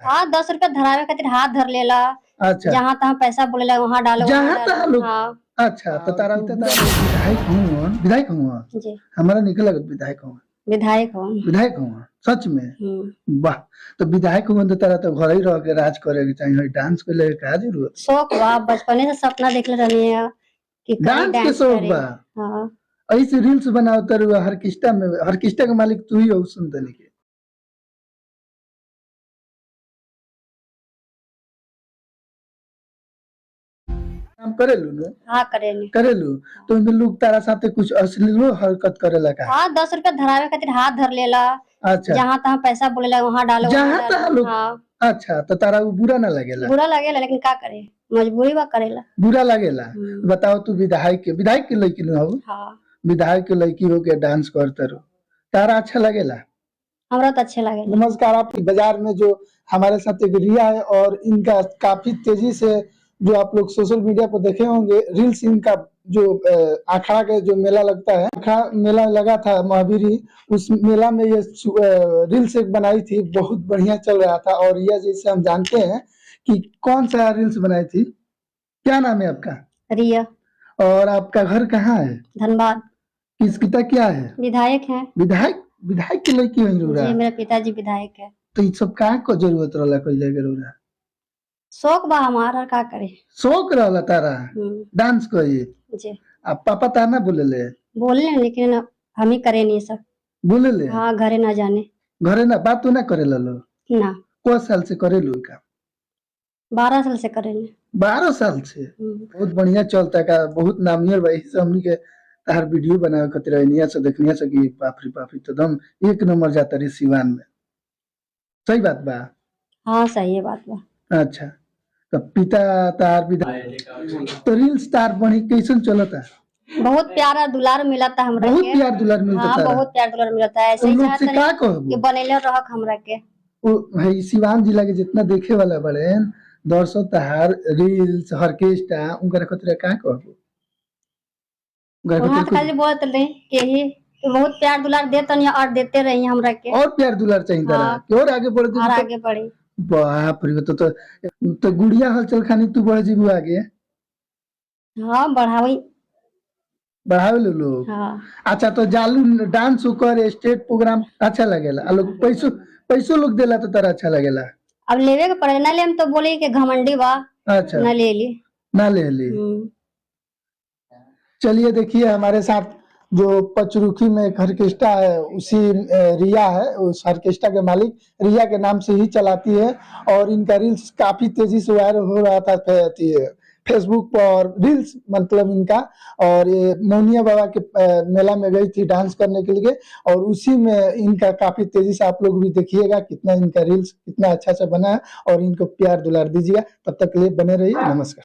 हाँ 10 रुपया धरावे खातिर हाथ धर लेला। अच्छा जहाँ तहाँ पैसा बोलेला वहाँ डालो जहाँ तहाँ लोग। हाँ अच्छा तो तारा विधायक हूँ विधायक हूँ जी हमारा निकल लगत विधायक हूँ विधायक हो। विधायक हूँ सच में। वाह तो विधायक हूँ तो तारा तो घर ही रह के राज करे के चाहिए डांस के लिए का जरूरत शौक बा बचपने से सपना देखले रहनी है कि डांस के शौक बा। हाँ ऐसे रील्स बनाओ तर हरकिस्टा में हरकिस्टा के मालिक तू ही हो सुनतनी के काम करेलू न हाँ करेनी करेलू तो इनमें लोग तारा साथे कुछ अश्लीलो हरकत करेला का। हाँ 10 रुपया धरावे खातिर हाथ धर लेला। अच्छा जहाँ तहाँ पैसा बोलेला वहाँ डालो जहाँ तहाँ लोग। हाँ अच्छा तो तारा वो बुरा ना लगेला। बुरा लगेला लेकिन का करे मजबूरी बा करेला। बुरा लगेला बताओ तू विधायक के लड़की न हो हाँ विधायक के लड़की हो के डांस करते रहो तारा अच्छा लगेला। हमरा तो अच्छे लगे। नमस्कार आप बाजार में जो हमारे साथ एक रिया है और इनका काफी तेजी से जो आप लोग सोशल मीडिया पर देखे होंगे रील्स इनका जो अखाड़ा का जो मेला लगता है अखाड़ा मेला लगा था महावीरी उस मेला में ये रील्स एक बनाई थी बहुत बढ़िया चल रहा था और रिया जैसे हम जानते हैं कि कौन सा रील्स बनाई थी क्या नाम है आपका। रिया। और आपका घर कहाँ है। धनबाद। किस पिता क्या है विधायक है। विधायक विधायक की लड़की है जी मेरे पिताजी विधायक है। तो ये सब का को जरूरत रहला कोई जगह शौक बा हमारा का करे शौक रहला तारा डांस करी जी अब पापा ताना बोलेले बोले लेकिन हम ही करे नहीं सब बोलेले हाँ घरे ना जाने घरे ना बात ना करेला लो ना को साल से करेलू का 12 साल से करेले 12 साल से बहुत बढ़िया चलता का बहुत नामियर भाई से हमनी के तार वीडियो बनावे खातिर निया से देखनिया से कि बाप रे तो दम एक नंबर जाता रे सिवान में सही बात बा। हाँ सही है बात बा। अच्छा तो पिता तार विधायक तो रील्स तार बनी कैसन चलता बहुत प्यारा दुलार मिला था हमरा बहुत के। प्यार दुलार मिलता हाँ तारा बहुत प्यार दुलार मिला था ऐसे ही लोग से का कि कहबो बनेले रहक हमरा के वो भाई सिवान जिला के जितना देखे वाला बड़े दर्शक तार रील्स ऑर्केस्ट्रा उनकर खातिर का कहबो वहाँ खाली बोलते रहे कि ही बहुत प्यार दुलार देते नहीं और देते रही हमरा के और प्यार दुलार चाहिए तारा कि और आगे बढ़ और आगे बढ़े बाप रे तो गुड़िया हलचल खानी तू बढ़ जीबू आगे। हाँ बढ़ावी बढ़ावे लो लोग। हाँ अच्छा तो जालू डांस कर स्टेट प्रोग्राम अच्छा लगेला लोग पैसो लोग देला तो तारा अच्छा लगेला। अब लेवे के पड़े ना ले हम तो बोले कि घमंडी बा अच्छा ना ले ली ना ले ली। चलिए देखिए हमारे साथ जो पचरुखी में एक ऑर्केस्ट्रा है उसी रिया है उस ऑर्केस्ट्रा के मालिक रिया के नाम से ही चलाती है और इनका रील्स काफी तेजी से वायरल हो रहा था फेसबुक पर रील्स मतलब इनका और ये मौनिया बाबा के मेला में गई थी डांस करने के लिए और उसी में इनका काफी तेजी से आप लोग भी देखिएगा कितना इनका रील्स कितना अच्छा बना है और इनको प्यार दुलार दीजिएगा तब तक के लिए बने रहिए नमस्कार।